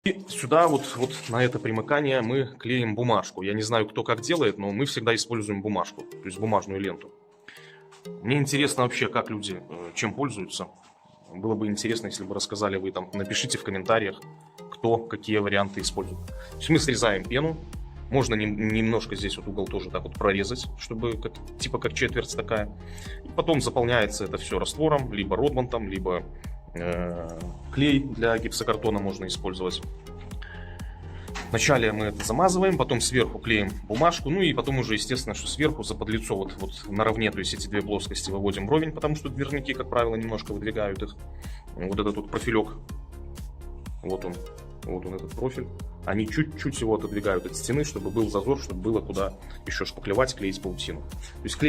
И сюда вот на это примыкание мы клеим бумажку. Я не знаю, кто как делает, но мы всегда используем бумажку, то есть бумажную ленту. Мне интересно вообще, как люди чем пользуются. Было бы интересно, если бы рассказали вы там, напишите в комментариях, кто какие варианты использует. То есть мы срезаем пену, можно немножко здесь вот угол тоже так вот прорезать, чтобы типа как четверть такая. И потом заполняется это все раствором, либо ротмантом, либо клей для гипсокартона можно использовать. Вначале мы это замазываем, потом сверху клеим бумажку, ну и потом уже, естественно, что сверху заподлицо вот наравне, то есть эти две плоскости выводим вровень, потому что дверники, как правило, немножко выдвигают их. Вот этот вот профилек, вот он этот профиль. Они чуть-чуть его отодвигают от стены, чтобы был зазор, чтобы было куда еще шпаклевать, клеить паутину. То есть клей